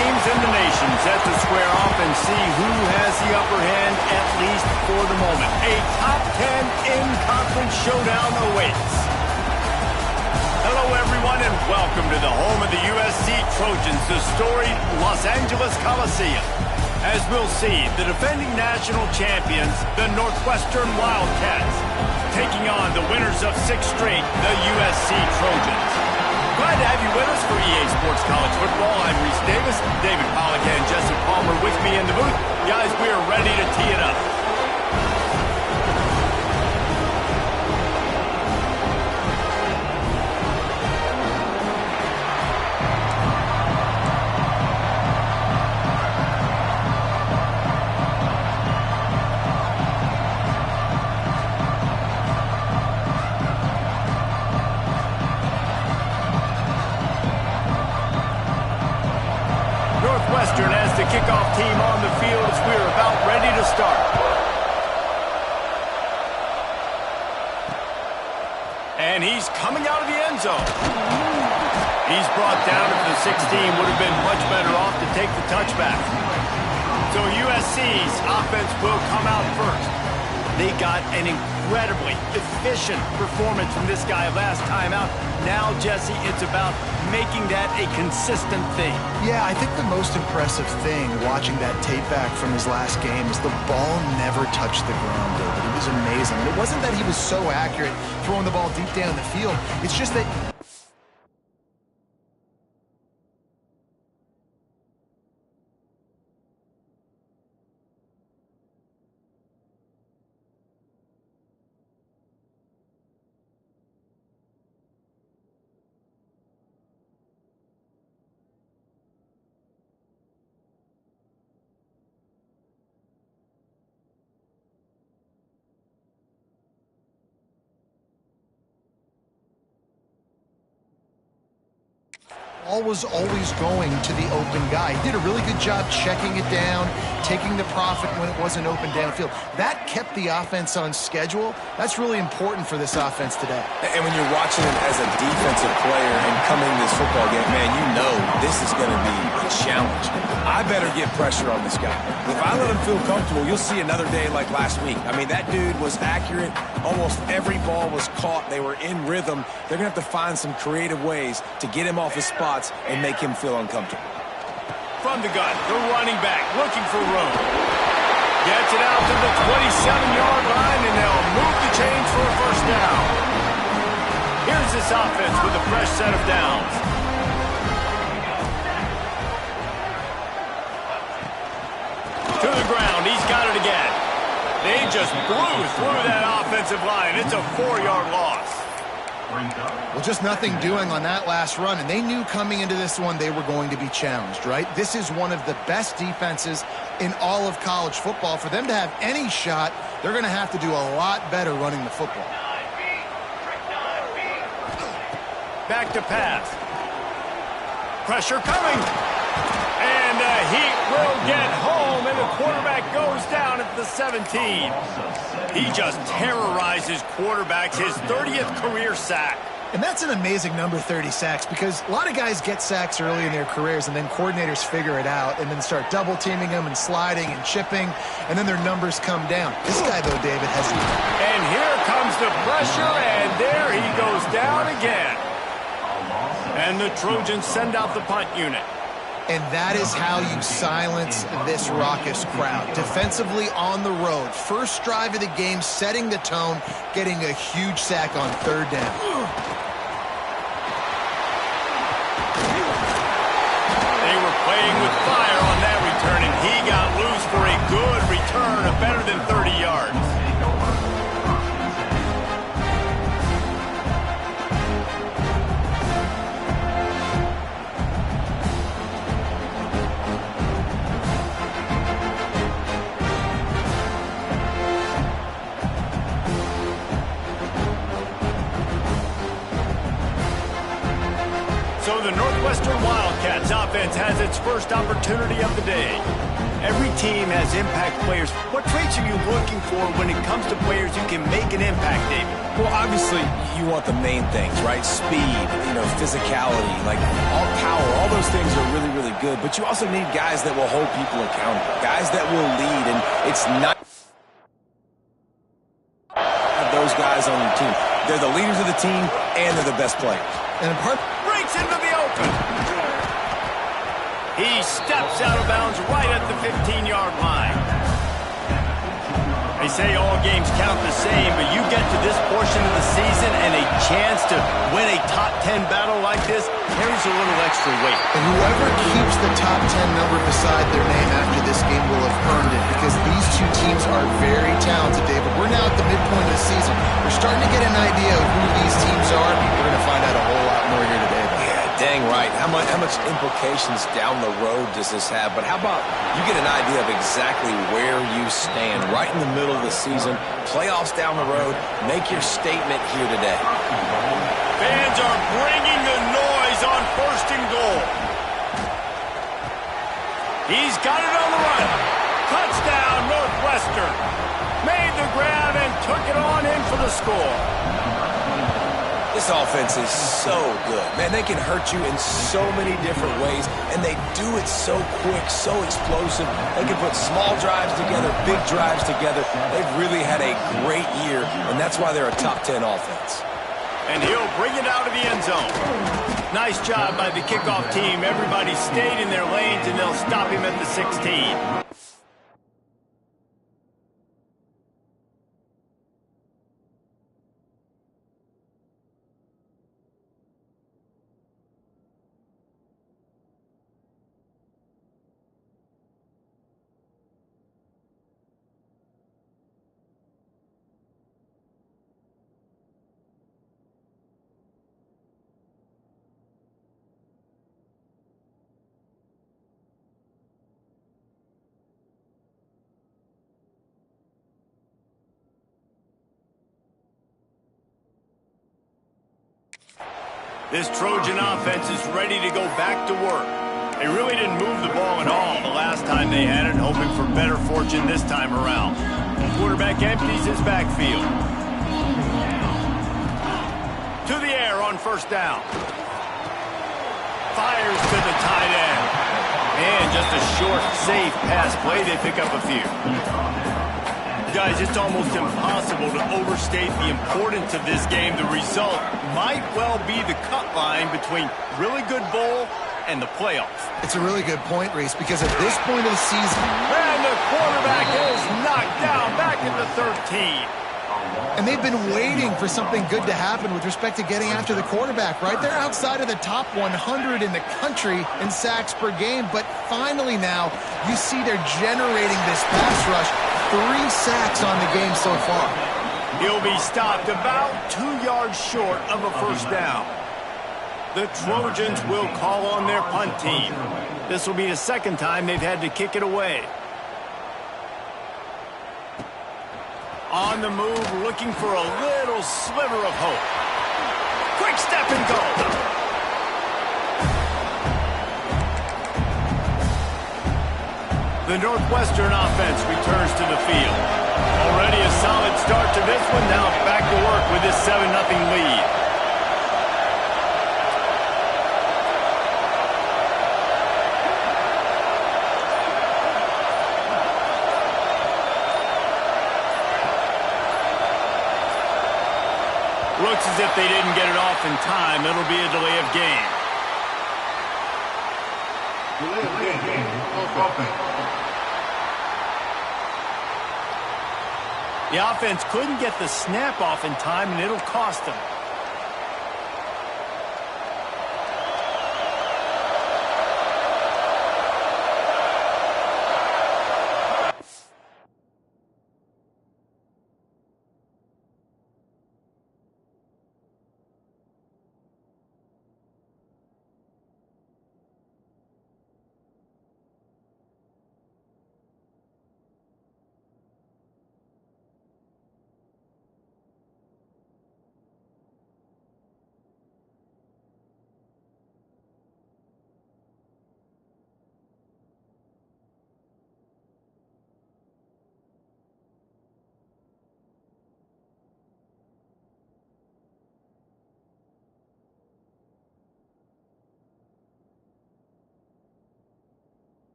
teams in the nation set to square off and see who has the upper hand, at least for the moment. A top 10 in-conference showdown awaits. Hello, everyone, and welcome to the home of the USC Trojans, the storied Los Angeles Coliseum. As we'll see, the defending national champions, the Northwestern Wildcats, taking on the winners of 6 straight, the USC Trojans. Glad to have you with us for EA Sports College Football. I'm Reese Davis, David Pollack and Jesse Palmer with me in the booth. Guys, we are ready to tee it up. Northwestern as the kickoff team on the field as we're about ready to start. And he's coming out of the end zone. He's brought down at the 16. Would have been much better off to take the touchback. So USC's offense will come out first. They got an incredibly efficient performance from this guy last time out. Now, Jesse, it's about making that a consistent thing. Yeah, I think the most impressive thing watching that tape back from his last game is the ball never touched the ground, David. It was amazing. And it wasn't that he was so accurate throwing the ball deep down the field. It's just that... Ball was always going to the open guy. He did a really good job checking it down, taking the profit when it wasn't open downfield. That kept the offense on schedule. That's really important for this offense today. And when you're watching him as a defensive player and coming this football game, man, you know this is going to be a challenge. I better get pressure on this guy. If I let him feel comfortable, you'll see another day like last week. I mean, that dude was accurate. Almost every ball was caught. They were in rhythm. They're going to have to find some creative ways to get him off his spots and make him feel uncomfortable. From the gun, the running back looking for room. Gets it out to the 27-yard line, and they'll move the chains for a first down. Here's this offense with a fresh set of downs. To the ground, he's got it again. They just blew through that offensive line. It's a 4-yard loss. Well, just nothing doing on that last run, and they knew coming into this one they were going to be challenged, right? This is one of the best defenses in all of college football. For them to have any shot, they're going to have to do a lot better running the football. Back to pass. Pressure coming. And the Heat will get home, and the quarterback goes down at the 17. He just terrorizes quarterbacks, his 30th career sack. And that's an amazing number, 30 sacks, because a lot of guys get sacks early in their careers, and then coordinators figure it out and then start double-teaming them and sliding and chipping, and then their numbers come down. This guy, though, David, has... And here comes the pressure, and there he goes down again. And the Trojans send out the punt unit. And that is how you silence this raucous crowd. Defensively on the road. First drive of the game, setting the tone, getting a huge sack on 3rd down. They were playing with fire on that return, and he got loose for a good return of better than 30 yards. So the Northwestern Wildcats offense has its first opportunity of the day. Every team has impact players. What traits are you looking for when it comes to players who can make an impact, David? Well, obviously, you want the main things, right? Speed, physicality, like all power, all those things are really, really good. But you also need guys that will hold people accountable, guys that will lead, and it's not those guys on your team. They're the leaders of the team, and they're the best players. And breaks into the open. He steps out of bounds right at the 15-yard line. They say all games count the same, but you get to this portion of the season and a chance to win a top 10 battle like this carries a little extra weight. And whoever keeps the top 10 number beside their name after this game will have earned it, because these two teams are very talented, David. We're now at the midpoint of the season. We're starting to get an idea of who these teams are. We're going to find out a whole lot more here today. Dang right. How much implications down the road does this have? But how about you get an idea of exactly where you stand right in the middle of the season, playoffs down the road, make your statement here today. Fans are bringing the noise on 1st and goal. He's got it on the run. Touchdown, Northwestern. Made the grab and took it on in for the score. This offense is so good. Man, they can hurt you in so many different ways, and they do it so quick, so explosive. They can put small drives together, big drives together. They've really had a great year, and that's why they're a top 10 offense. And he'll bring it out of the end zone. Nice job by the kickoff team. Everybody stayed in their lanes, and they'll stop him at the 16. This Trojan offense is ready to go back to work. They really didn't move the ball at all the last time they had it, hoping for better fortune this time around. Quarterback empties his backfield. To the air on 1st down. Fires to the tight end. And just a short, safe pass play. They pick up a few. Guys, it's almost impossible to overstate the importance of this game. The result might well be the cut line between really good bowl and the playoffs. It's a really good point, Reese, because at this point of the season... And the quarterback is knocked down back at the 13. And they've been waiting for something good to happen with respect to getting after the quarterback, right? They're outside of the top 100 in the country in sacks per game, but finally now you see they're generating this pass rush. 3 sacks on the game so far. He'll be stopped about 2 yards short of a 1st down. The Trojans will call on their punt team. This will be the 2nd time they've had to kick it away. On the move, looking for a little sliver of hope. Quick step and go. The Northwestern offense returns to the field. Already a solid start to this one. Now back to work with this 7-0 lead. Looks as if they didn't get it off in time. It'll be a delay of game. The offense couldn't get the snap off in time, and it'll cost them.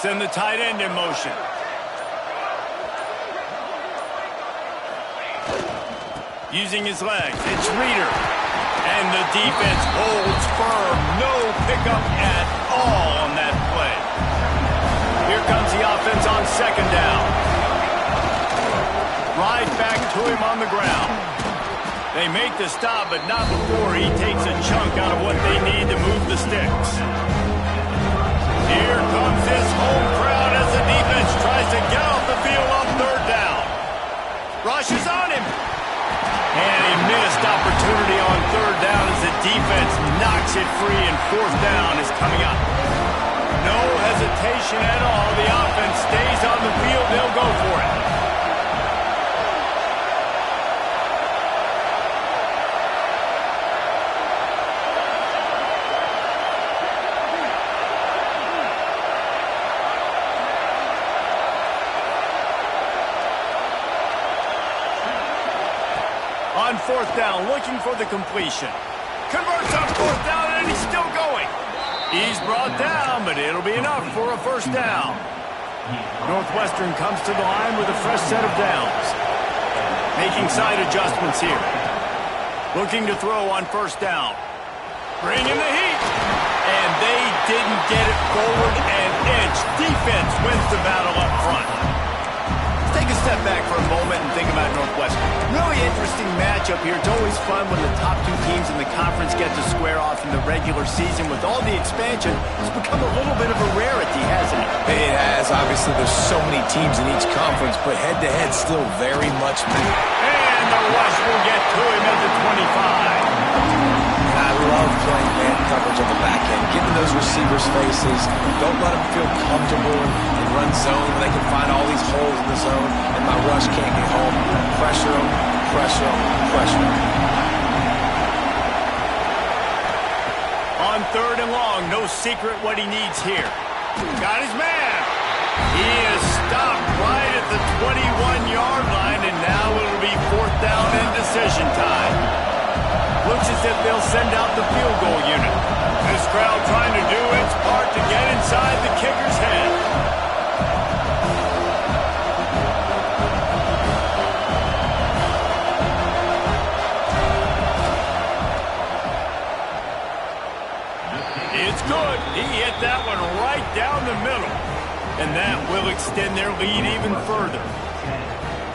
send the tight end in motion. Using his legs, it's Reader. And the defense holds firm. No pickup at all on that play. Here comes the offense on second down. Right back to him on the ground. They make the stop, but not before he takes a chunk out of what they need to move the sticks. Here comes this home crowd as the defense tries to get off the field on third down. Rush is on him. And a missed opportunity on third down as the defense knocks it free, and fourth down is coming up. No hesitation at all. The offense stays on the field. They'll go for it. On fourth down, looking for the completion. Converts on fourth down, and he's still going. He's brought down, but it'll be enough for a first down. Northwestern comes to the line with a fresh set of downs. Making side adjustments here. Looking to throw on first down. Bringing the heat. And they didn't get it forward an inch. Defense wins the battle up front. Take a step back for a moment and think about Northwestern. Really interesting matchup here. It's always fun when the top two teams in the conference get to square off in the regular season. With all the expansion, it's become a little bit of a rarity, hasn't it? It has. Obviously, there's so many teams in each conference, but head-to-head still very much matters. And the rush will get to him at the 25. I love playing man coverage on the back end, giving those receivers faces. Don't let them feel comfortable and run zone when they can find all these holes in the zone, and my rush can't get home. Pressure them, pressure them, pressure them. On third and long, no secret what he needs here. Got his man. He is stopped right at the 21-yard line, and now it'll be fourth down and decision time. Looks as if they'll send out the field goal unit. This crowd trying to do its part to get inside the kicker's head. It's good. He hit that one right down the middle. And that will extend their lead even further.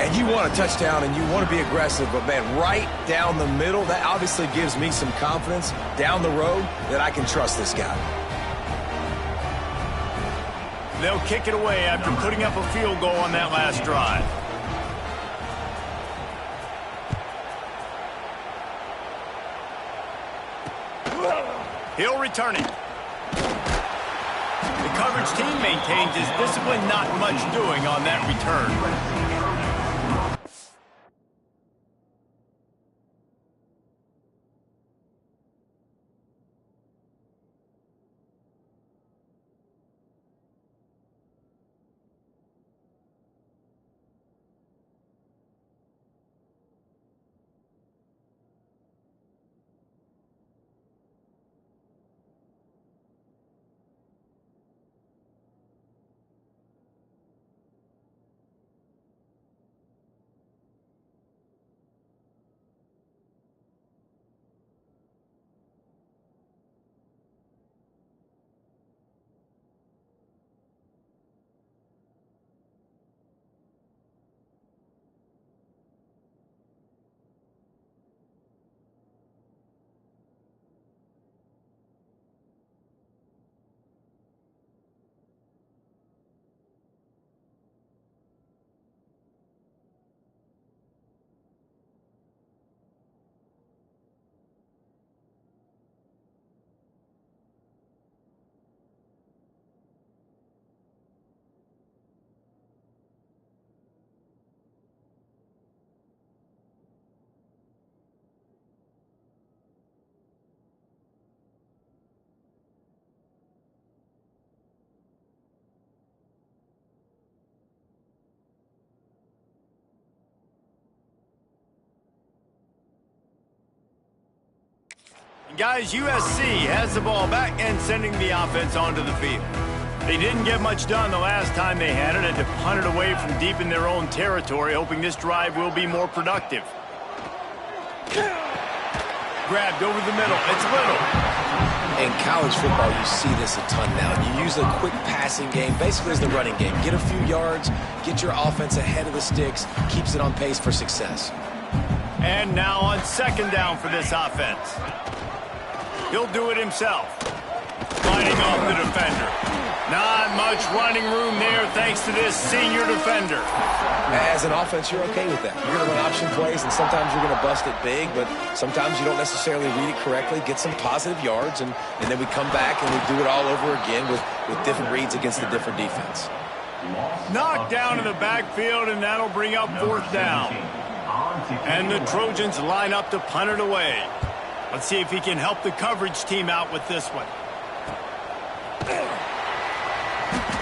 And you want a touchdown and you want to be aggressive, but, man, right down the middle, that obviously gives me some confidence down the road that I can trust this guy. They'll kick it away after putting up a field goal on that last drive. He'll return it. The coverage team maintains his discipline, not much doing on that return. Guys, USC has the ball back and sending the offense onto the field. They didn't get much done the last time they had it, and to punt it away from deep in their own territory, hoping this drive will be more productive. Grabbed over the middle. It's Little. In college football, you see this a ton now. You use a quick passing game, basically as the running game. Get a few yards, get your offense ahead of the sticks, keeps it on pace for success. And now on second down for this offense. He'll do it himself. Lining off the defender. Not much running room there thanks to this senior defender. As an offense, you're okay with that. You're going to run option plays, and sometimes you're going to bust it big, but sometimes you don't necessarily read it correctly, get some positive yards, and then we come back and we do it all over again with different reads against a different defense. Knocked down in the backfield, and that'll bring up fourth down. And the Trojans line up to punt it away. Let's see if he can help the coverage team out with this one.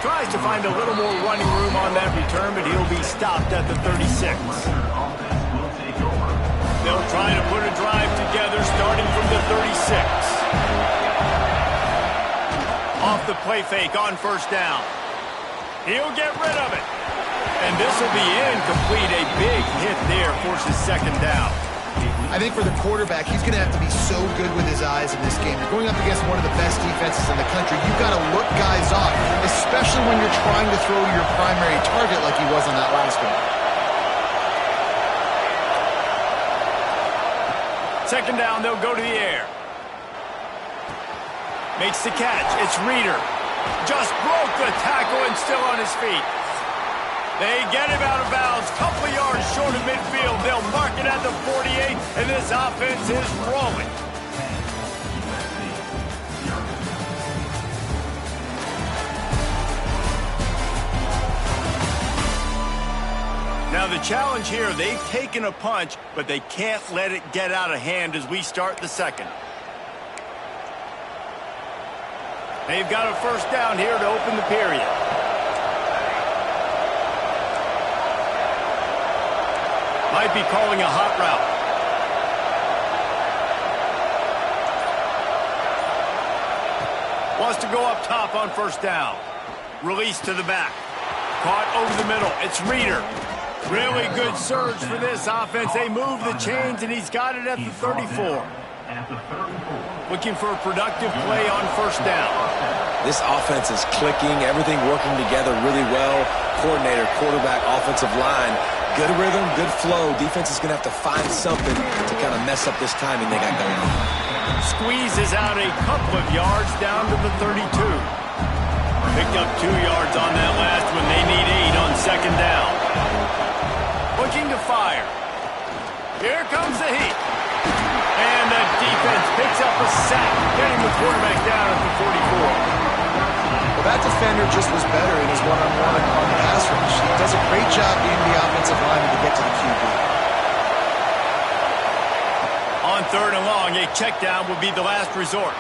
Tries to find a little more running room on that return, but he'll be stopped at the 36. They'll try to put a drive together starting from the 36. Off the play fake on first down. He'll get rid of it. And this will be incomplete. A big hit there forces second down. I think for the quarterback, he's going to have to be so good with his eyes in this game. You're going up against one of the best defenses in the country. You've got to look guys off, especially when you're trying to throw your primary target like he was on that last one. Second down, they'll go to the air. Makes the catch. It's Reeder. Just broke the tackle and still on his feet. They get him out of bounds, couple of yards short of midfield. They'll mark it at the 48, and this offense is rolling. Now the challenge here, they've taken a punch, but they can't let it get out of hand as we start the second. They've got a first down here to open the period. Might be calling a hot route. Wants to go up top on first down. Release to the back. Caught over the middle. It's Reeder. Really good surge for this offense. They move the chains, and he's got it at the 34. Looking for a productive play on first down. This offense is clicking, everything working together really well. Coordinator, quarterback, offensive line. Good rhythm, good flow. Defense is going to have to find something to kind of mess up this timing they got going on. Squeezes out a couple of yards down to the 32. Picked up 2 yards on that last one. They need 8 on second down. Looking to fire. Here comes the heat. And the defense picks up a sack, getting the quarterback down at the 44. Well, that defender just was better in his one-on-one on the pass rush. He does a great job being the offensive lineman to get to the QB. On third and long, a check down will be the last resort.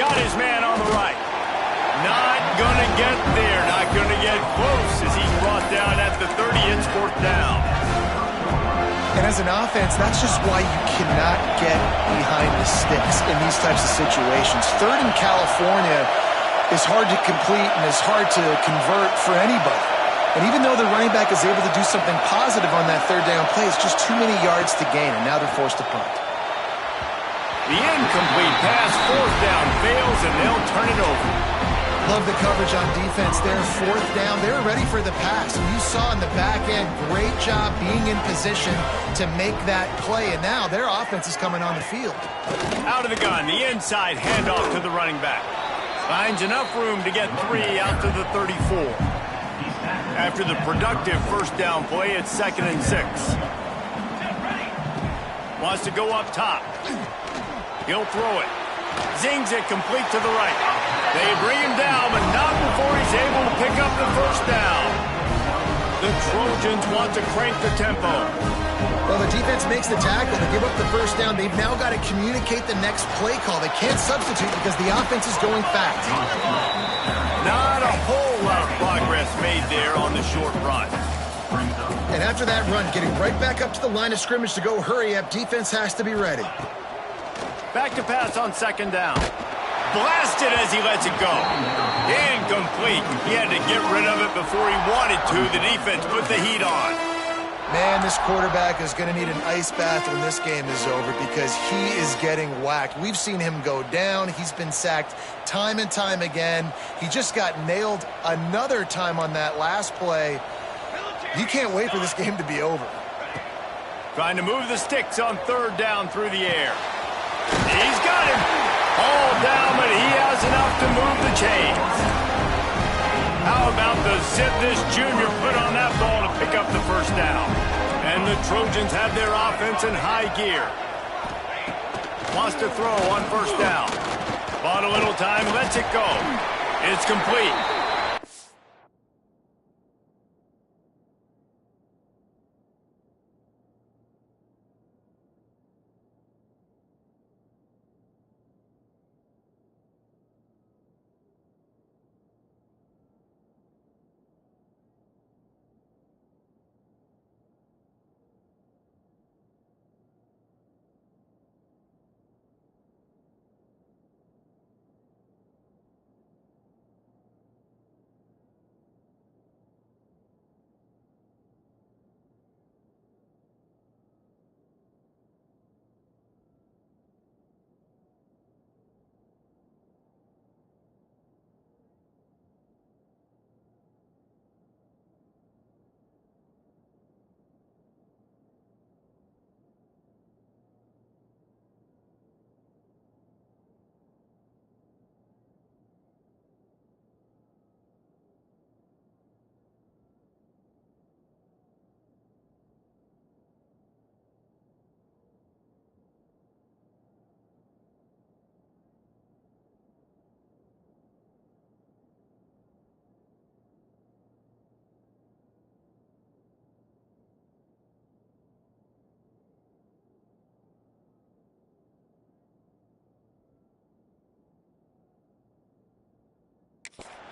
Got his man on the right. Not going to get there. Not going to get close as he's brought down at the 30. It's fourth down. And as an offense, that's just why you cannot get behind the sticks in these types of situations. Third in California is hard to complete and is hard to convert for anybody. And even though the running back is able to do something positive on that third down play, it's just too many yards to gain, and now they're forced to punt. The incomplete pass, fourth down, fails, and they'll turn it over. Love the coverage on defense there. Fourth down, they were ready for the pass. And you saw in the back end, great job being in position to make that play. And now their offense is coming on the field. Out of the gun, the inside handoff to the running back. Finds enough room to get 3 out to the 34. After the productive first down play, it's 2nd and 6. Wants to go up top. He'll throw it. Zings it complete to the right. They bring him down, but not before he's able to pick up the first down. The Trojans want to crank the tempo. Well, the defense makes the tackle to give up the first down. They've now got to communicate the next play call. They can't substitute because the offense is going fast. Not a whole lot of progress made there on the short run. And after that run, getting right back up to the line of scrimmage to go hurry up, defense has to be ready. Back to pass on second down. Blasted as he lets it go. Incomplete. He had to get rid of it before he wanted to. The defense put the heat on. Man, this quarterback is going to need an ice bath when this game is over because he is getting whacked. We've seen him go down. He's been sacked time and time again. He just got nailed another time on that last play. He can't wait for this game to be over. Trying to move the sticks on third down through the air. He's got him. All down, but he has enough to move the chains. How about the zip this junior put on that ball to pick up the first down? And the Trojans have their offense in high gear. Wants to throw on first down. Bought a little time, lets it go. It's complete.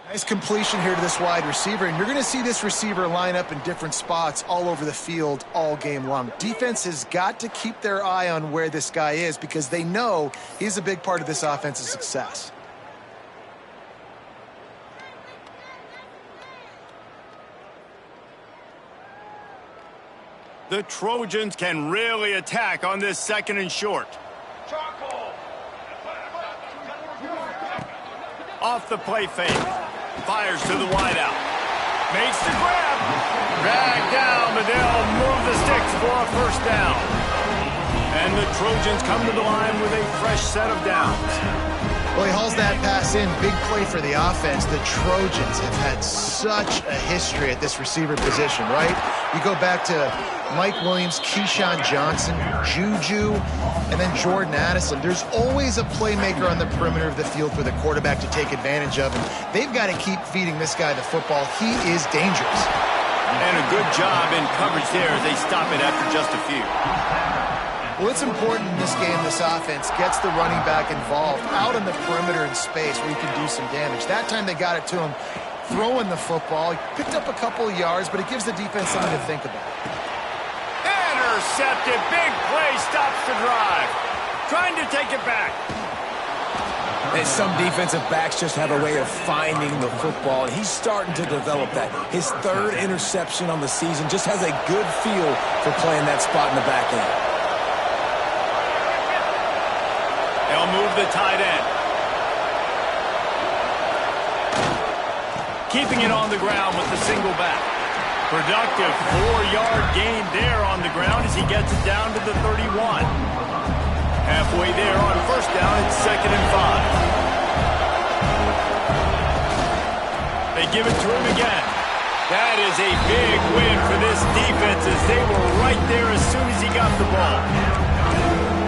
Nice completion here to this wide receiver, and you're going to see this receiver line up in different spots all over the field all game long. Defense has got to keep their eye on where this guy is because they know he's a big part of this offense's success. The Trojans can really attack on this second and short. Off the play fake. Fires to the wideout. Makes the grab. Dragged down, but they'll move the sticks for a first down. And the Trojans come to the line with a fresh set of downs. Well, he hauls that pass in. Big play for the offense. The Trojans have had such a history at this receiver position, right? You go back to Mike Williams, Keyshawn Johnson, Juju, and then Jordan Addison. There's always a playmaker on the perimeter of the field for the quarterback to take advantage of, and they've got to keep feeding this guy the football. He is dangerous. And a good job in coverage there as they stop it after just a few. Well, it's important in this game, this offense gets the running back involved out on the perimeter in space where he can do some damage. That time they got it to him throwing the football. He picked up a couple of yards, but it gives the defense something to think about. Intercepted. Big play stops the drive. Trying to take it back. And some defensive backs just have a way of finding the football, and he's starting to develop that. His third interception on the season just has a good feel for playing that spot in the back end. They'll move the tight end. Keeping it on the ground with the single back. Productive 4-yard gain there on the ground as he gets it down to the 31. Halfway there on first down, it's 2nd and 5. They give it to him again. That is a big win for this defense as they were right there as soon as he got the ball.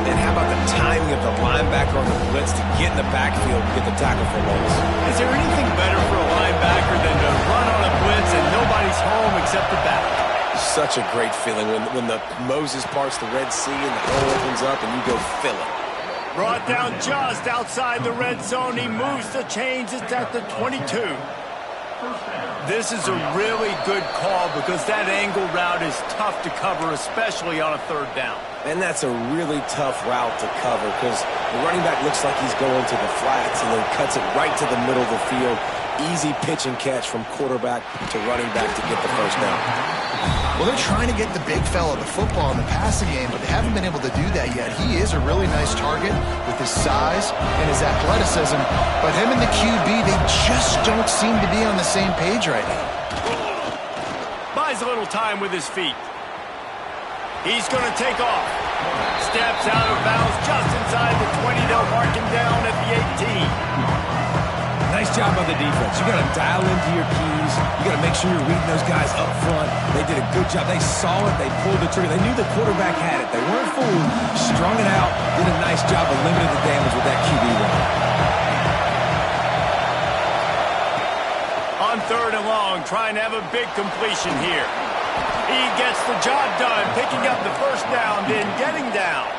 And how about the timing of the linebacker on the blitz to get in the backfield and get the tackle for loss? Is there anything better for a linebacker than to run on a blitz and nobody's home except the back? Such a great feeling when the Moses parts the Red Sea and the hole opens up and you go fill it. Brought down just outside the red zone. He moves the chains. It's at the 22. This is a really good call because that angle route is tough to cover, especially on a third down. And that's a really tough route to cover because the running back looks like he's going to the flats and then cuts it right to the middle of the field. Easy pitch and catch from quarterback to running back to get the first down. Well, they're trying to get the big fella the football in the passing game, but they haven't been able to do that yet. He is a really nice target with his size and his athleticism, but him and the QB, they just don't seem to be on the same page right now. Buys a little time with his feet. He's going to take off. Steps out of bounds just inside the 20. They'll mark him down at the 18. Nice job by the defense. You got to dial into your keys. You got to make sure you're reading those guys up front. They did a good job. They saw it. They pulled the trigger. They knew the quarterback had it. They weren't fooled. Strung it out. Did a nice job of limiting the damage with that QB run. On third and long, trying to have a big completion here. He gets the job done, picking up the first down, then getting down.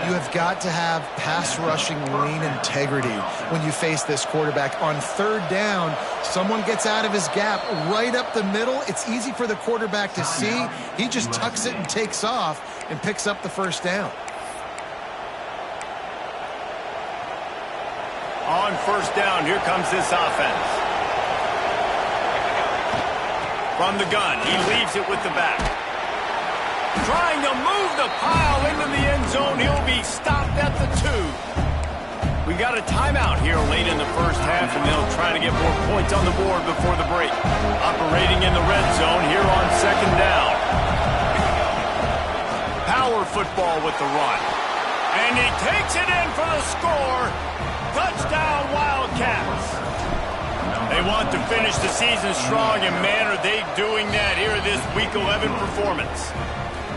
You have got to have pass rushing lane integrity when you face this quarterback. On third down, someone gets out of his gap right up the middle. It's easy for the quarterback to see. He just tucks it and takes off and picks up the first down. On first down, here comes this offense. From the gun, he leaves it with the back. Trying to move the pile into the end zone. He'll be stopped at the 2. We got a timeout here late in the first half, and they'll try to get more points on the board before the break. Operating in the red zone here on second down. Power football with the run. And he takes it in for the score. Touchdown, Wildcats. They want to finish the season strong, and man, are they doing that here this Week 11 performance.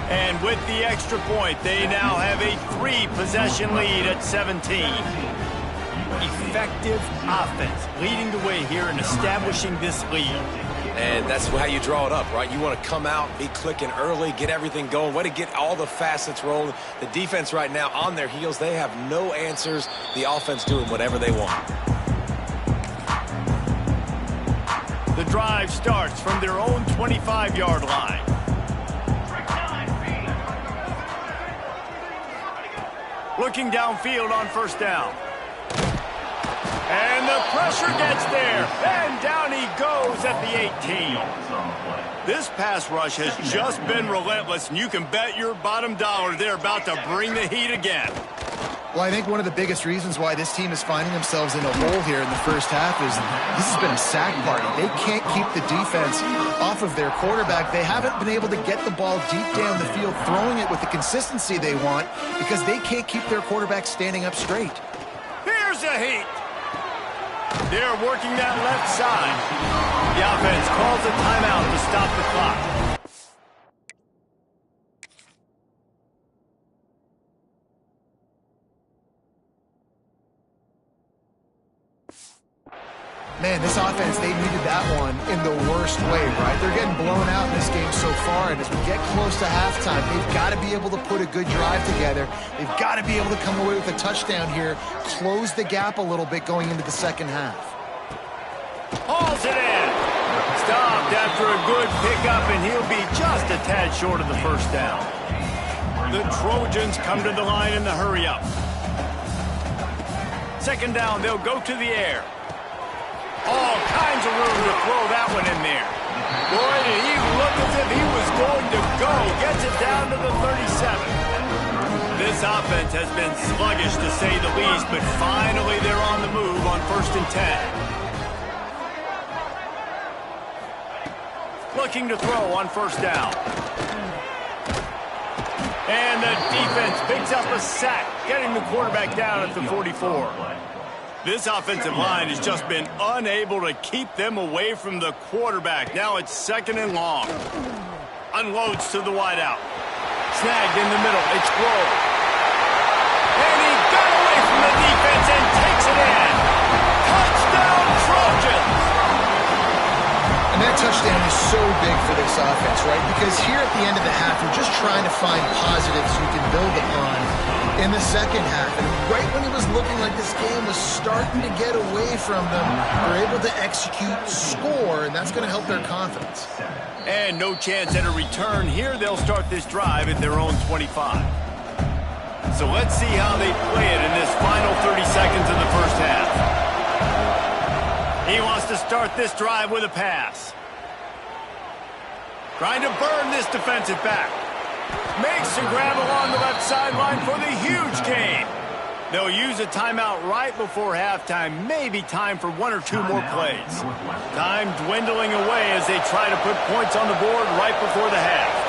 And with the extra point, they now have a 3-possession lead at 17. Effective offense leading the way here and establishing this lead. And that's how you draw it up, right? You want to come out, be clicking early, get everything going, way to get all the facets rolling. The defense right now on their heels, they have no answers. The offense doing whatever they want. The drive starts from their own 25-yard line. Looking downfield on first down. And the pressure gets there. And down he goes at the 18. This pass rush has just been relentless, and you can bet your bottom dollar they're about to bring the heat again. Well, I think one of the biggest reasons why this team is finding themselves in a hole here in the first half is this has been a sack party. They can't keep the defense off of their quarterback. They haven't been able to get the ball deep down the field, throwing it with the consistency they want because they can't keep their quarterback standing up straight. Here's a heat. They're working that left side. The offense calls a timeout to stop the clock. Man, this offense, they needed that one in the worst way, right? They're getting blown out in this game so far, and as we get close to halftime, they've got to be able to put a good drive together. They've got to be able to come away with a touchdown here, close the gap a little bit going into the second half. Hauls it in. Stopped after a good pickup, and he'll be just a tad short of the first down. The Trojans come to the line in the hurry-up. Second down, they'll go to the air. All kinds of room to throw that one in there. Boy, did he look as if he was going to go. Gets it down to the 37. This offense has been sluggish, to say the least, but finally they're on the move on 1st and 10. Looking to throw on first down. And the defense picks up a sack, getting the quarterback down at the 44. This offensive line has just been unable to keep them away from the quarterback. Now it's 2nd and long. Unloads to the wideout. Snagged in the middle. It's Grove. And he got away from the defense and takes it in. Touchdown, Trojans! And that touchdown is so big for this offense, right? Because here at the end of the half, you're just trying to find positives you can build upon in the second half. And right when it was looking like this game was starting to get away from them, they're able to execute, score, and that's going to help their confidence. And no chance at a return here. They'll start this drive at their own 25. So let's see how they play it in this final 30 seconds of the first half. He wants to start this drive with a pass. Trying to burn this defensive back. Makes a grab along the left sideline for the huge gain. They'll use a timeout right before halftime. Maybe time for one or two more plays. Time dwindling away as they try to put points on the board right before the half.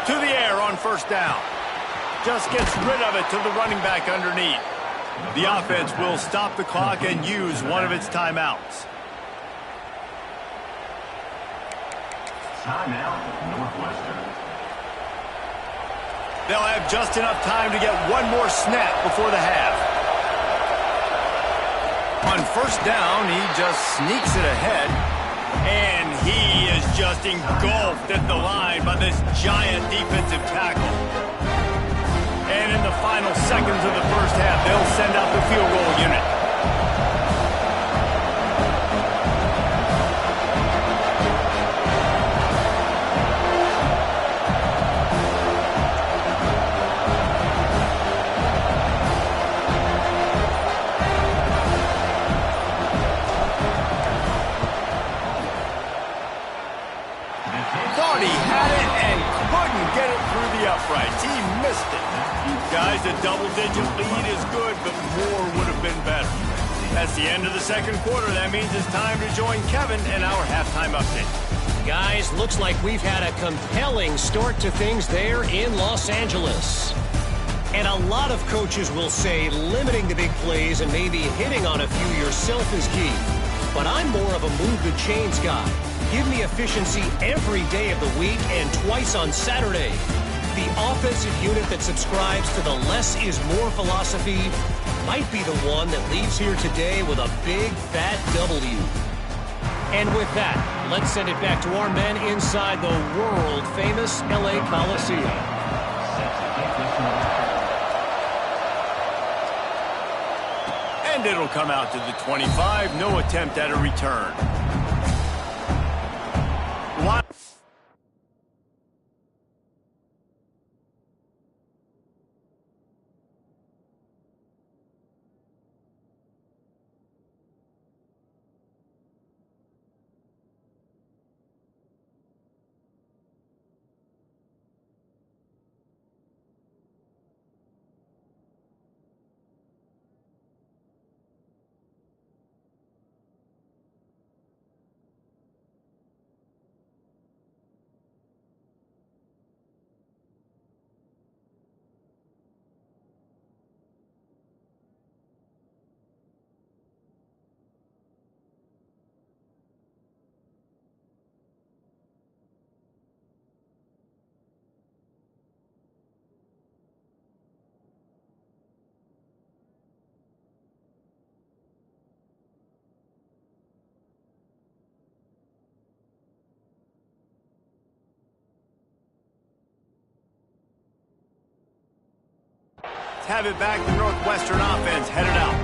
To the air on first down. Just gets rid of it to the running back underneath. The offense will stop the clock and use one of its timeouts. Timeout, Northwestern. They'll have just enough time to get one more snap before the half. On first down, he just sneaks it ahead. And he is just engulfed at the line by this giant defensive tackle. And in the final seconds of the first half, they'll send out the field goal unit. Thought he had it and couldn't get it through the uprights. He missed it. Guys, a double-digit lead is good, but more would have been better. That's the end of the second quarter. That means it's time to join Kevin in our halftime update. Guys, looks like we've had a compelling start to things there in Los Angeles. And a lot of coaches will say limiting the big plays and maybe hitting on a few yourself is key. But I'm more of a move the chains guy. Give me efficiency every day of the week and twice on Saturday. The offensive unit that subscribes to the less is more philosophy might be the one that leaves here today with a big, fat W. And with that, let's send it back to our men inside the world-famous LA Coliseum. And it'll come out to the 25. No attempt at a return. Have it back. The Northwestern offense headed out.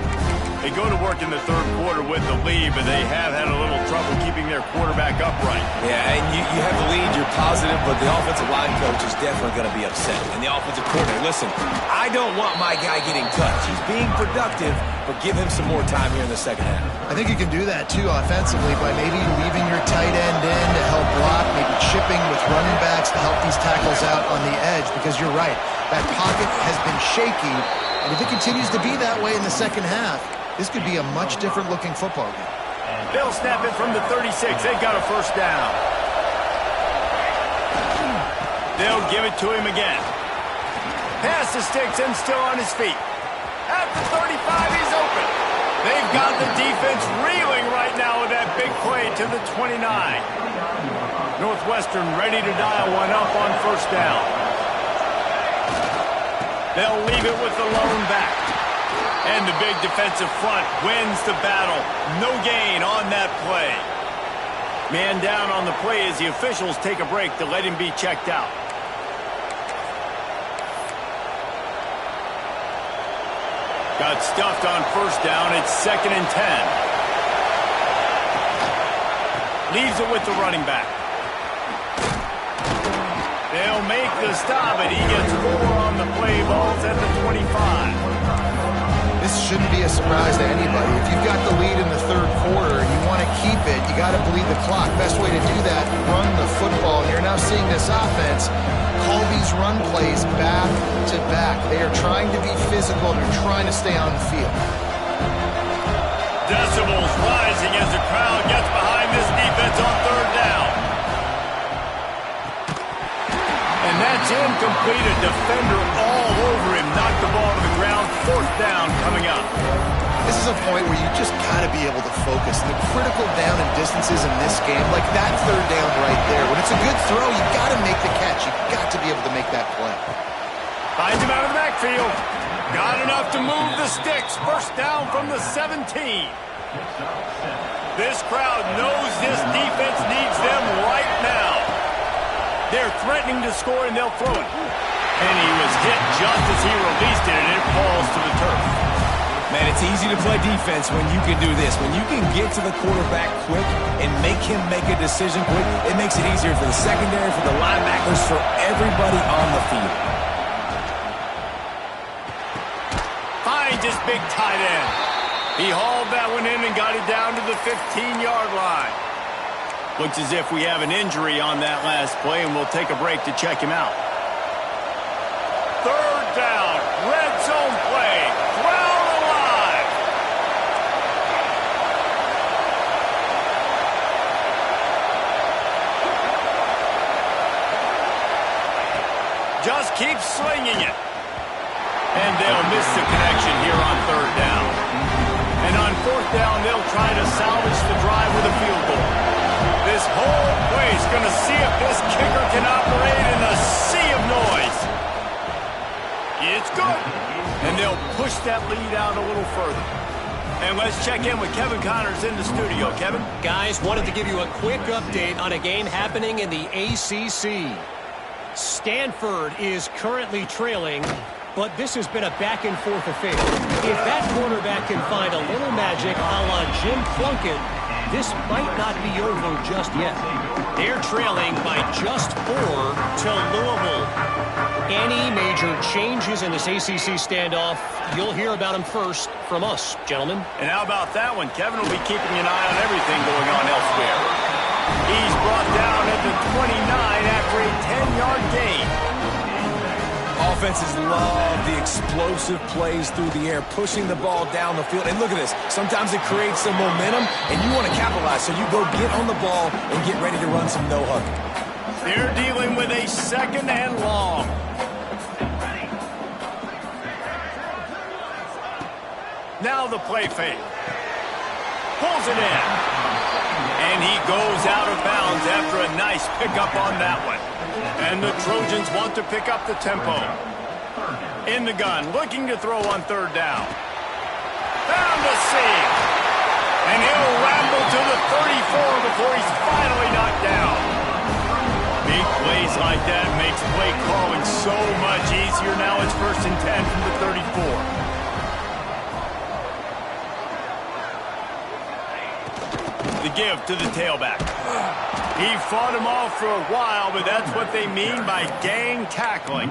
They go to work in the third quarter with the lead, but they have had a little trouble keeping their quarterback upright. Yeah, and you have the lead, you're positive, but the offensive line coach is definitely going to be upset. And the offensive coordinator, listen, I don't want my guy getting touched. He's being productive, but give him some more time here in the second half. I think you can do that, too, offensively, by maybe leaving your tight end in to help block, maybe chipping with running backs to help these tackles out on the edge, because you're right. That pocket has been shaky, and if it continues to be that way in the second half, this could be a much different-looking football game. They'll snap it from the 36. They've got a first down. They'll give it to him again. Pass the sticks and still on his feet. At the 35, he's open. They've got the defense reeling right now with that big play to the 29. Northwestern ready to dial one up on first down. They'll leave it with the lone back. And the big defensive front wins the battle. No gain on that play. Man down on the play as the officials take a break to let him be checked out. Got stuffed on first down. It's 2nd and 10. Leaves it with the running back. They'll make the stop, and he gets 4 on the play. Ball's at the 25. This shouldn't be a surprise to anybody. If you've got the lead in the third quarter and you want to keep it, you got to bleed the clock. Best way to do that, run the football. And you're now seeing this offense call these run plays back to back. They are trying to be physical. They're trying to stay on the field. Decibels rising as the crowd gets behind this defense on third down. And that's incomplete. A defender all over him. Knocked the ball to the ground. 4th down coming up. This is a point where you just got to be able to focus. The critical down and distances in this game, like that third down right there. When it's a good throw, you got to make the catch. You got to be able to make that play. Finds him out of the backfield. Got enough to move the sticks. 1st down from the 17. This crowd knows this defense needs them right now. They're threatening to score, and they'll throw it. And he was hit just as he released it, and it falls to the turf. Man, it's easy to play defense when you can do this. When you can get to the quarterback quick and make him make a decision quick, it makes it easier for the secondary, for the linebackers, for everybody on the field. Finds his big tight end. He hauled that one in and got it down to the 15-yard line. Looks as if we have an injury on that last play, and we'll take a break to check him out. 3rd down, red zone play, crowd alive. Just keep slinging it. And they'll miss the connection here on 3rd down. And on 4th down, they'll try to salvage the drive with a field goal. This whole place going to see if this kicker can operate in a sea of noise. It's good. And they'll push that lead out a little further. And let's check in with Kevin Connors in the studio. Kevin? Guys, wanted to give you a quick update on a game happening in the ACC. Stanford is currently trailing, but this has been a back-and-forth affair. If that quarterback can find a little magic a la Jim Plunkett, this might not be over just yet. They're trailing by just 4 to Louisville. Any major changes in this ACC standoff, you'll hear about them first from us, gentlemen. And how about that one? Kevin will be keeping an eye on everything going on elsewhere. He's brought down at the 29 after a 10-yard gain. Offenses love the explosive plays through the air, pushing the ball down the field. And look at this. Sometimes it creates some momentum, and you want to capitalize. So you go get on the ball and get ready to run some no-hugging. They're dealing with a 2nd and long. Now the play fake. Pulls it in. And he goes out of bounds after a nice pickup on that one. And the Trojans want to pick up the tempo. In the gun, looking to throw on 3rd down. Found the seam. And he'll ramble to the 34 before he's finally knocked down. Big plays like that makes play calling so much easier. Now it's 1st and 10 from the 34. The give to the tailback. He fought him off for a while, but that's what they mean by gang tackling.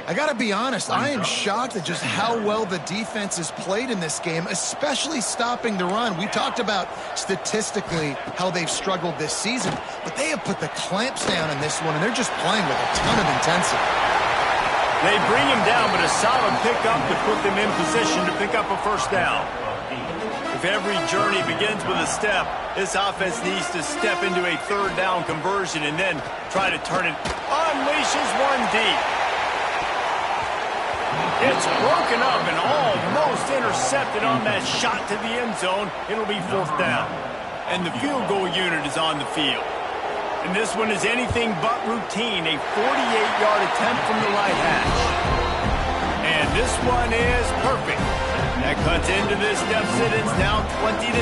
I got to be honest, I am shocked at just how well the defense has played in this game, especially stopping the run. We talked about statistically how they've struggled this season, but they have put the clamps down in this one, and they're just playing with a ton of intensity. They bring him down, but a solid pickup to put them in position to pick up a 1st down. If every journey begins with a step, this offense needs to step into a 3rd down conversion and then try to turn it. Unleashes one deep. It's broken up and almost intercepted on that shot to the end zone. It'll be 4th down. And the field goal unit is on the field. And this one is anything but routine. A 48-yard attempt from the right hash. This one is perfect. That cuts into this deficit. It's now 20-10.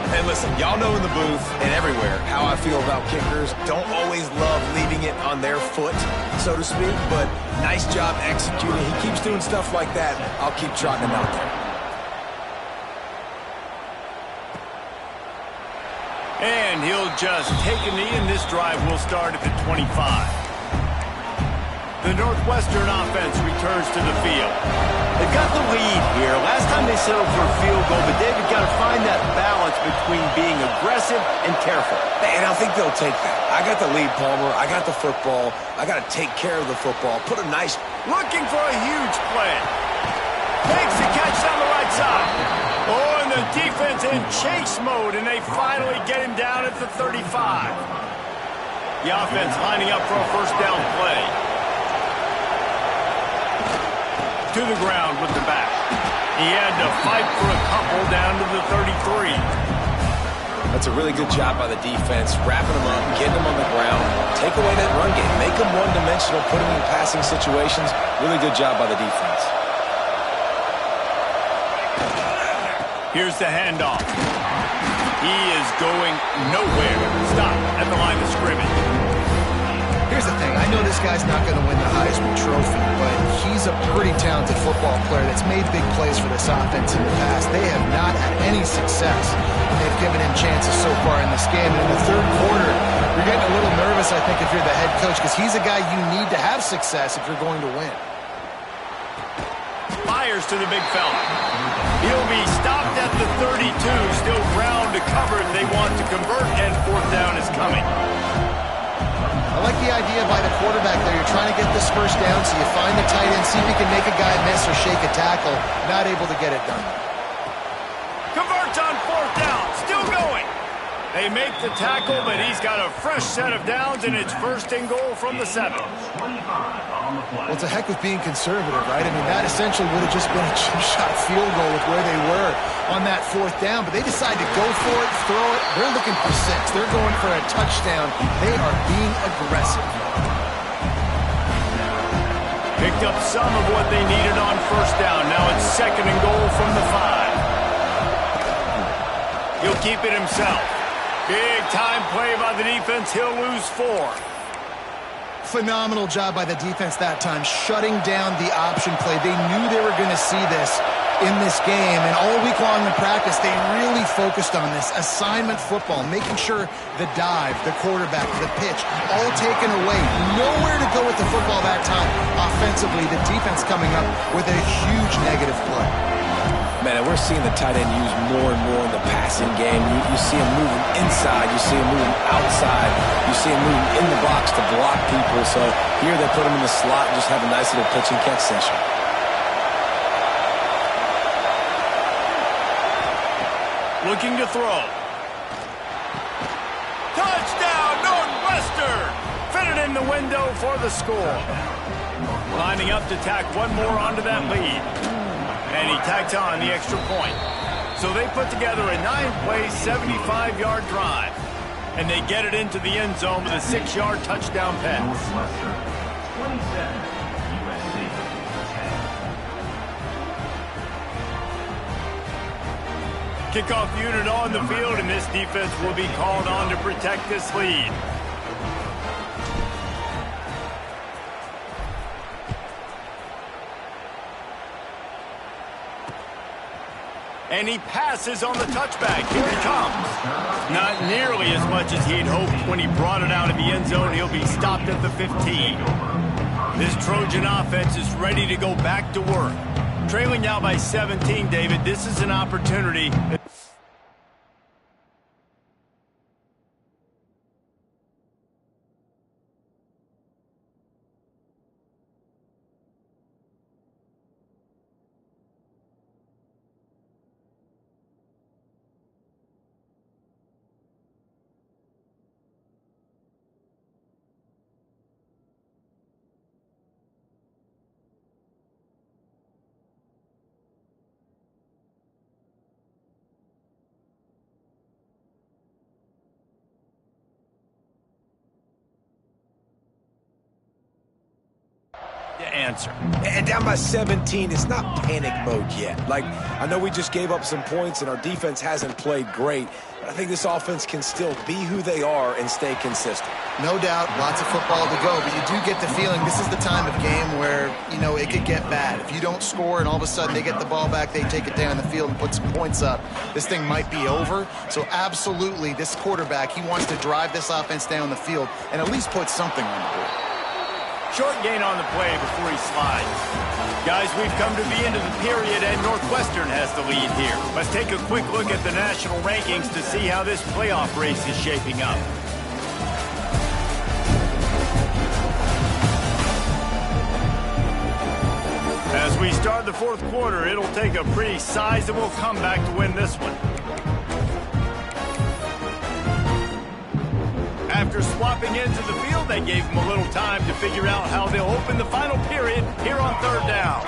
Hey, listen, y'all know in the booth and everywhere how I feel about kickers. Don't always love leaving it on their foot, so to speak, but nice job executing. He keeps doing stuff like that. I'll keep trotting him out there. And he'll just take a knee, and this drive will start at the 25. The Northwestern offense returns to the field. They've got the lead here. Last time they settled for a field goal, but David got to find that balance between being aggressive and careful. And I think they'll take that. I got the lead, Palmer. I got the football. I got to take care of the football. Put a nice... Looking for a huge play. Makes the catch down the right side. Oh, and the defense in chase mode, and they finally get him down at the 35. The offense lining up for a first down play. To the ground with the back. He had to fight for a couple down to the 33. That's a really good job by the defense, wrapping them up, getting them on the ground, take away that run game, make them one-dimensional, put them in passing situations. Really good job by the defense. Here's the handoff. He is going nowhere. Stop at the line of scrimmage. Here's the thing. I know this guy's not going to win the Heisman Trophy, but he's a pretty talented football player that's made big plays for this offense in the past. They have not had any success. They've given him chances so far in this game. And in the third quarter, you're getting a little nervous, I think, if you're the head coach, because he's a guy you need to have success if you're going to win. Fires to the big fella. He'll be stopped at the 32. Still ground to cover if they want to convert, and fourth down is coming. I like the idea by the quarterback there. You're trying to get this first down, so you find the tight end, see if he can make a guy miss or shake a tackle. Not able to get it done. Converts on fourth down. Still going. They make the tackle, but he's got a fresh set of downs, and it's first and goal from the 7. Well, it's a heck of being conservative, right? I mean, that essentially would have just been a chip-shot field goal with where they were on that fourth down, but they decide to go for it, throw it. They're looking for 6. They're going for a touchdown. They are being aggressive. Picked up some of what they needed on first down. Now it's second and goal from the 5. He'll keep it himself. Big time play by the defense. He'll lose 4. Phenomenal job by the defense that time, shutting down the option play. They knew they were going to see this in this game, and all week long in practice, they really focused on this assignment football, making sure the dive, the quarterback, the pitch, all taken away. Nowhere to go with the football that time. Offensively, the defense coming up with a huge negative play. Man, and we're seeing the tight end used more and more in the passing game. You see him moving inside. You see him moving outside. You see him moving in the box to block people. So here they put him in the slot and just have a nice little pitch and catch session. Looking to throw. Touchdown, Northwestern! Fitted in the window for the score. Lining up to tack one more onto that lead. And he tacked on the extra point. So they put together a 9-play, 75-yard drive. And they get it into the end zone with a 6-yard touchdown pass. Kickoff unit on the field, and this defense will be called on to protect this lead. And he passes on the touchback. Here he comes. Not nearly as much as he'd hoped when he brought it out of the end zone. He'll be stopped at the 15. This Trojan offense is ready to go back to work. Trailing now by 17, David. This is an opportunity. answer. And down by 17, it's not panic mode yet. Like, I know we just gave up some points and our defense hasn't played great, but I think this offense can still be who they are and stay consistent. No doubt, lots of football to go, but you do get the feeling this is the time of game where, you know, it could get bad. If you don't score and all of a sudden they get the ball back, they take it down the field and put some points up, this thing might be over. So absolutely, this quarterback, he wants to drive this offense down the field and at least put something on the board. Short gain on the play before he slides. Guys, we've come to the end of the period, and Northwestern has the lead here. Let's take a quick look at the national rankings to see how this playoff race is shaping up. As we start the fourth quarter, it'll take a pretty sizable comeback to win this one. After swapping into the field, they gave him a little time to figure out how they'll open the final period here on third down.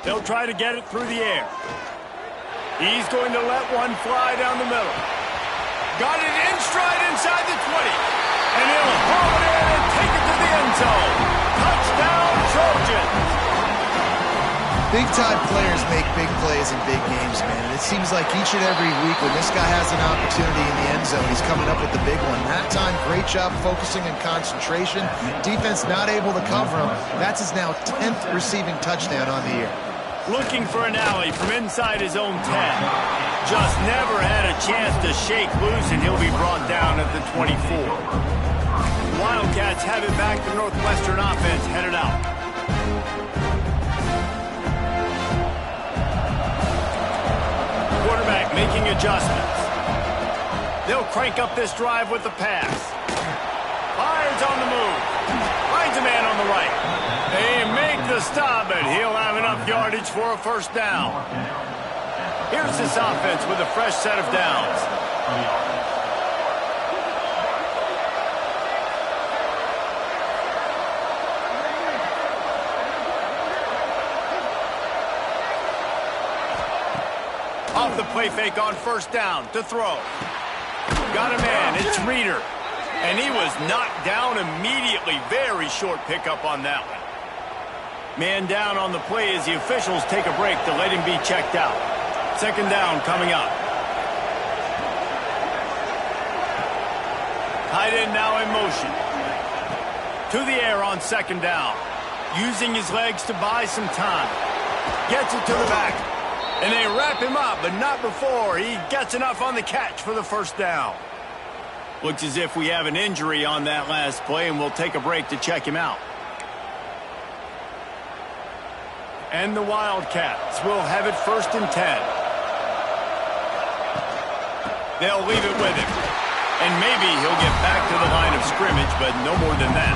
They'll try to get it through the air. He's going to let one fly down the middle. Got it in stride inside the 20. And he'll haul it in and take it to the end zone. Touchdown, Trojans! Big-time players make big plays in big games, man. And it seems like each and every week when this guy has an opportunity in the end zone, he's coming up with the big one. That time, great job focusing and concentration. Defense not able to cover him. That's his now 10th receiving touchdown on the year. Looking for an alley from inside his own 10. Just never had a chance to shake loose, and he'll be brought down at the 24. Wildcats have it back. The Northwestern offense headed out. Quarterback making adjustments. They'll crank up this drive with the pass. Fires on the move. Finds a man on the right. They make the stop, but he'll have enough yardage for a first down. Here's this offense with a fresh set of downs. Off the play fake on first down to throw. Got a man, it's Reeder. And he was knocked down immediately. Very short pickup on that one. Man down on the play as the officials take a break to let him be checked out. Second down coming up. Tight end now in motion. To the air on second down. Using his legs to buy some time. Gets it to the back. And they wrap him up, but not before he gets enough on the catch for the first down. Looks as if we have an injury on that last play, and we'll take a break to check him out. And the Wildcats will have it first and 10. They'll leave it with him. And maybe he'll get back to the line of scrimmage, but no more than that.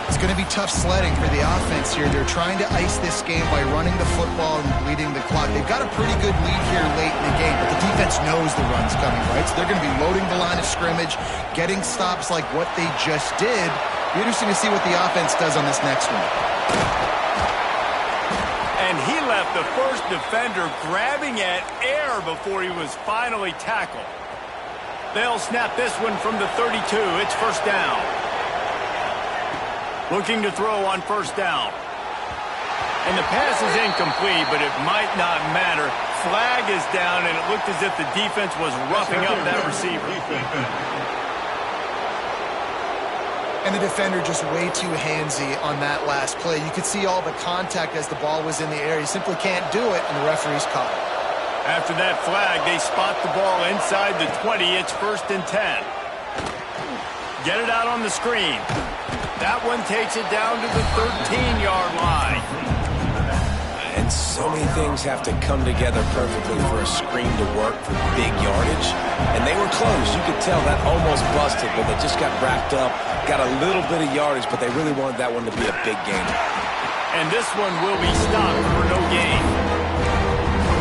It's going to be tough sledding for the offense here. They're trying to ice this game by running the football and bleeding the clock. They've got a pretty good lead here late in the game, but the defense knows the run's coming, right? So they're going to be loading the line of scrimmage, getting stops like what they just did. Be interesting to see what the offense does on this next one. And he left the first defender grabbing at air before he was finally tackled. They'll snap this one from the 32. It's first down. Looking to throw on first down. And the pass is incomplete, but it might not matter. Flag is down, and it looked as if the defense was roughing up that receiver. And the defender just way too handsy on that last play. You could see all the contact as the ball was in the air. He simply can't do it, and the referee's caught it. After that flag, they spot the ball inside the 20. It's first and 10. Get it out on the screen. That one takes it down to the 13-yard line. And so many things have to come together perfectly for a screen to work for big yardage. And they were close. You could tell that almost busted, but they just got wrapped up, got a little bit of yardage, but they really wanted that one to be a big game. And this one will be stopped for no gain.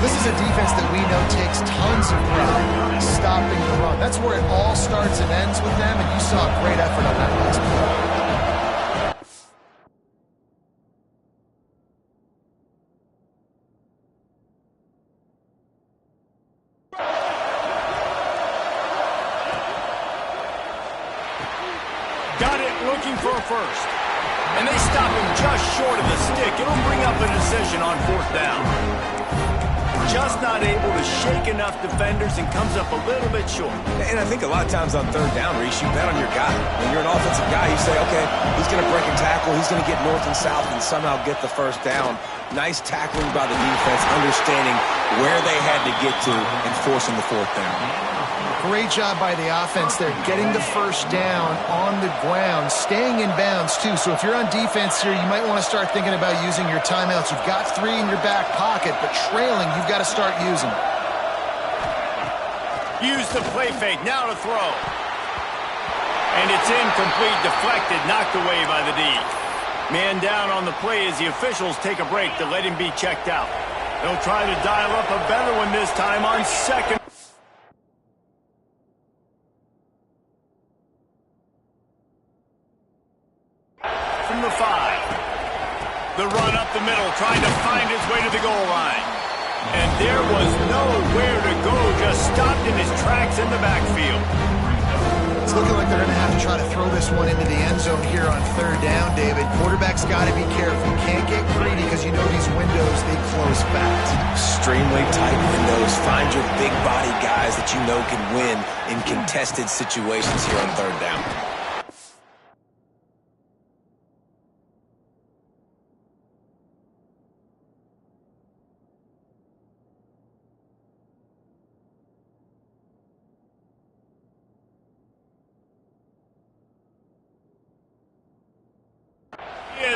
This is a defense that we know takes tons of pride stopping the run. That's where it all starts and ends with them, and you saw a great effort on that last play. Got it for a first. And they stop him just short of the stick. It'll bring up a decision on 4th down. Just not able to shake enough defenders and comes up a little bit short. And I think a lot of times on 3rd down, Reese, you bet on your guy. When you're an offensive guy, you say, okay, he's going to break and tackle. He's going to get north and south and somehow get the 1st down. Nice tackling by the defense, understanding where they had to get to and forcing the 4th down. Great job by the offense there, getting the 1st down on the ground, staying in bounds, too. So if you're on defense here, you might want to start thinking about using your timeouts. You've got 3 in your back pocket, but trailing, you've got to start using them. Use the play fake, now to throw. And it's incomplete, deflected, knocked away by the D. Man down on the play as the officials take a break to let him be checked out. They'll try to dial up a better one this time on 2nd. From the 5. The run up the middle, trying to find his way to the goal line. And there was nowhere to go, just stopped in his tracks in the backfield. It's looking like they're going to have to try to throw this one into the end zone here on 3rd down, David. Quarterback's got to be careful. Can't get greedy because you know these windows, they close fast. Extremely tight windows. Find your big body guys that you know can win in contested situations here on 3rd down.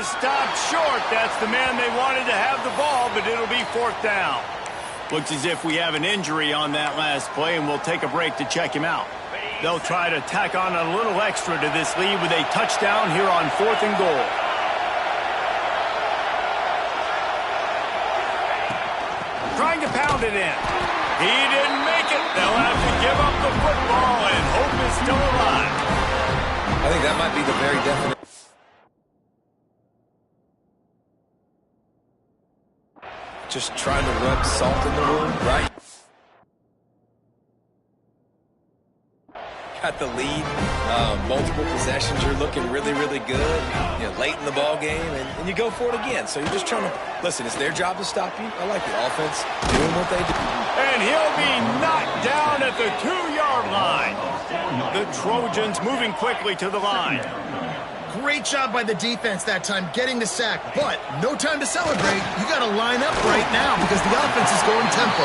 Stopped short. That's the man they wanted to have the ball, but it'll be 4th down. Looks as if we have an injury on that last play, and we'll take a break to check him out. They'll try to tack on a little extra to this lead with a touchdown here on 4th and goal. Trying to pound it in. He didn't make it. They'll have to give up the football, and hope is still alive. I think that might be the very definition. Just trying to rub salt in the wound, right? Got the lead, multiple possessions. You're looking really, really good. You know, late in the ball game, and you go for it again. So you're just trying to listen. It's their job to stop you. I like the offense doing what they do. And he'll be knocked down at the 2-yard line. The Trojans moving quickly to the line. Great job by the defense that time, getting the sack, but no time to celebrate. You got to line up right now because the offense is going tempo.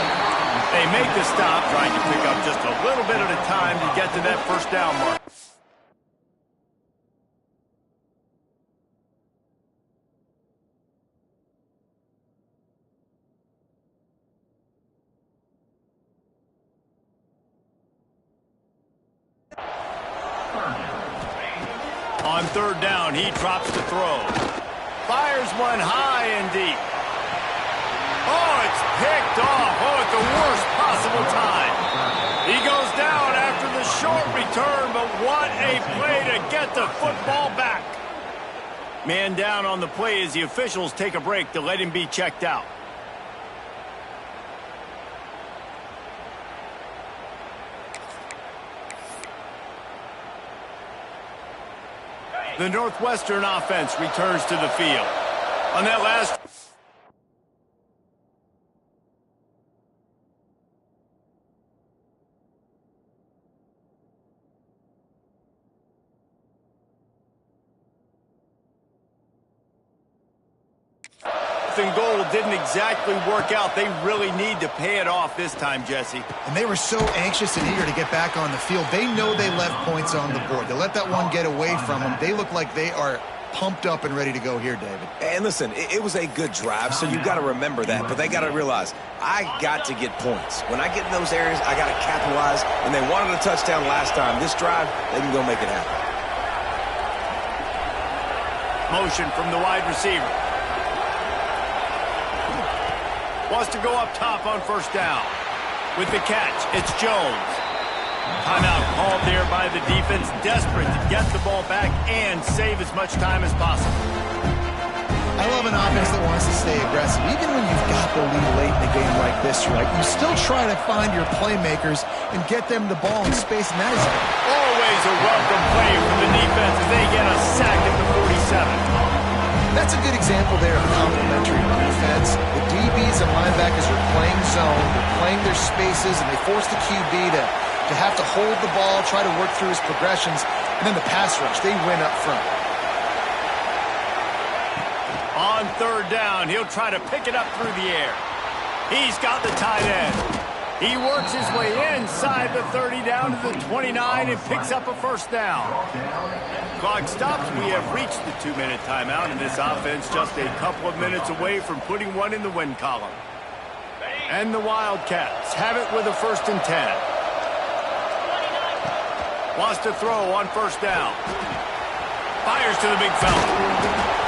They make the stop, trying to pick up just a little bit at a time to get to that 1st down mark. On 3rd down, he drops to throw. Fires one high and deep. Oh, it's picked off. Oh, at the worst possible time. He goes down after the short return, but what a play to get the football back. Man down on the play as the officials take a break to let him be checked out. The Northwestern offense returns to the field. On that last... goal didn't exactly work out. They really need to pay it off this time, Jesse. And they were so anxious and eager to get back on the field. They know they left points on the board. They let that one get away from them. They look like they are pumped up and ready to go here, David. And listen, it was a good drive, so you've got to remember that. But they got to realize, I got to get points. When I get in those areas, I got to capitalize. And they wanted a touchdown last time. This drive, they can go make it happen. Motion from the wide receiver. Wants to go up top on 1st down. With the catch, it's Jones. Timeout called there by the defense, desperate to get the ball back and save as much time as possible. I love an offense that wants to stay aggressive. Even when you've got the lead late in a game like this, right, you still try to find your playmakers and get them the ball in space, and that is... Oh, always a welcome play from the defense as they get a sack at the 47. That's a good example there of complementary defense. The DBs and linebackers are playing zone, they're playing their spaces, and they force the QB to have to hold the ball, try to work through his progressions, and then the pass rush, they win up front. On third down, he'll try to pick it up through the air. He's got the tight end. He works his way inside the 30 down to the 29 and picks up a first down. Clock stops. We have reached the 2-minute timeout, and this offense just a couple of minutes away from putting one in the win column. And the Wildcats have it with a 1st and 10. Wants to throw on first down. Fires to the big fella.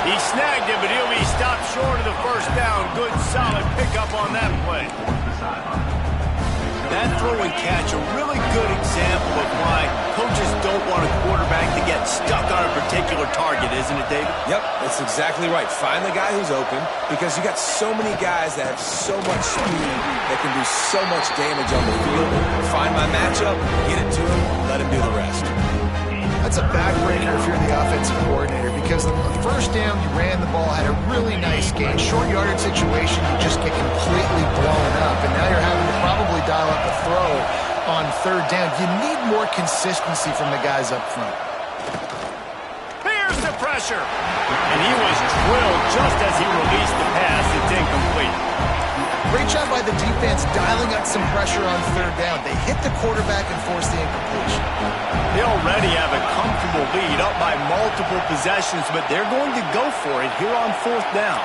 He snagged it, but he'll be stopped short of the first down. Good, solid pickup on that play. That throw and catch, a really good example of why coaches don't want a quarterback to get stuck on a particular target, isn't it, David? Yep, that's exactly right. Find the guy who's open, because you got so many guys that have so much speed that can do so much damage on the field. Find my matchup, get it to him, let him do the rest. That's a backbreaker if you're the offensive coordinator, because on the first down, you ran the ball, had a really nice gain. Short yardage situation, you just get completely blown up, and now you're having to probably dial up a throw on third down. You need more consistency from the guys up front. Here's the pressure. And he was drilled just as he released the pass. It's incomplete. Great job by the defense dialing up some pressure on third down. They hit the quarterback and forced the incompletion. They already have a comfortable lead up by multiple possessions, but they're going to go for it here on 4th down.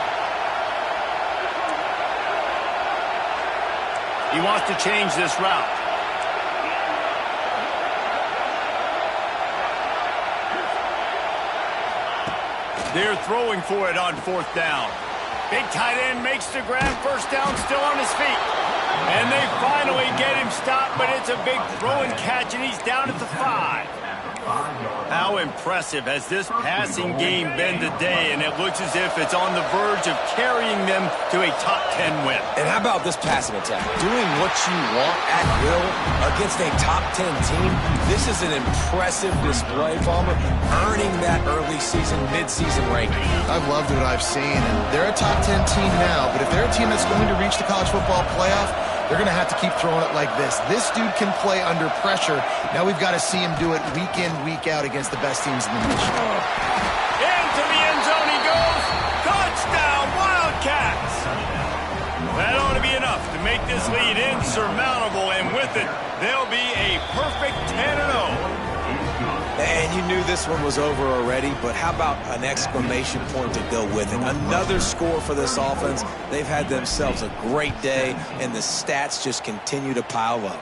He wants to change this route. They're throwing for it on 4th down. Big tight end makes the grab. First down, still on his feet. And they finally get him stopped, but it's a big throw and catch, and he's down at the 5. How impressive has this passing game been today, and it looks as if it's on the verge of carrying them to a top 10 win. And how about this passing attack? Doing what you want at will against a top 10 team. This is an impressive display, Palmer, earning that early season, mid-season ranking. I've loved what I've seen, and they're a top 10 team now, but if they're a team that's going to reach the college football playoff, they're going to have to keep throwing it like this. This dude can play under pressure. Now we've got to see him do it week in, week out against the best teams in the nation. Into the end zone he goes. Touchdown, Wildcats! That ought to be enough to make this lead insurmountable, and with it, they'll be a perfect 10-0. And you knew this one was over already, but how about an exclamation point to go with it? Another score for this offense. They've had themselves a great day, and the stats just continue to pile up.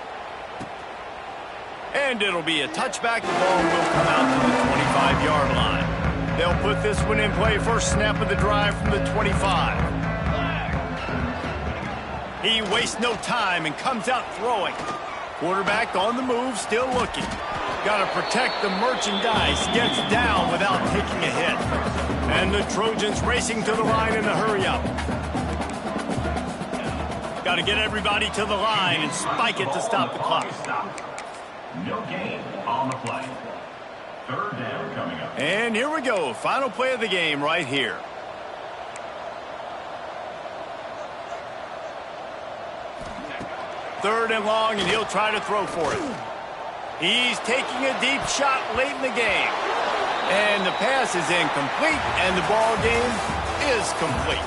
And it'll be a touchback. The ball will come out to the 25-yard line. They'll put this one in play. First snap of the drive from the 25. He wastes no time and comes out throwing. Quarterback on the move, still looking. Got to protect the merchandise. Gets down without taking a hit. And the Trojans racing to the line in a hurry-up. Got to get everybody to the line and spike it to stop the clock. No gain on the play. Third down coming up. And here we go. Final play of the game right here. Third and long, and he'll try to throw for it. He's taking a deep shot late in the game. And the pass is incomplete, and the ball game is complete.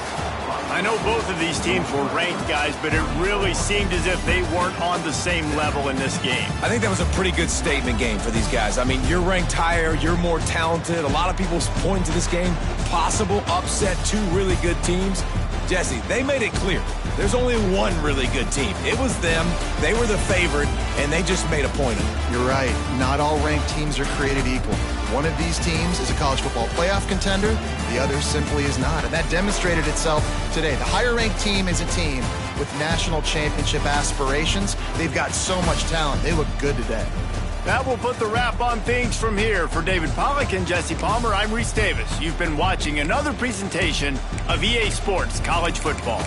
I know both of these teams were ranked, guys, but it really seemed as if they weren't on the same level in this game. I think that was a pretty good statement game for these guys. I mean, you're ranked higher, you're more talented. A lot of people point to this game, possible upset, two really good teams. Jesse, they made it clear. There's only one really good team. It was them. They were the favorite, and they just made a point of it. You're right. Not all ranked teams are created equal. One of these teams is a college football playoff contender. The other simply is not, and that demonstrated itself today. The higher-ranked team is a team with national championship aspirations. They've got so much talent. They look good today. That will put the wrap on things from here. For David Pollack and Jesse Palmer, I'm Reese Davis. You've been watching another presentation of EA Sports College Football.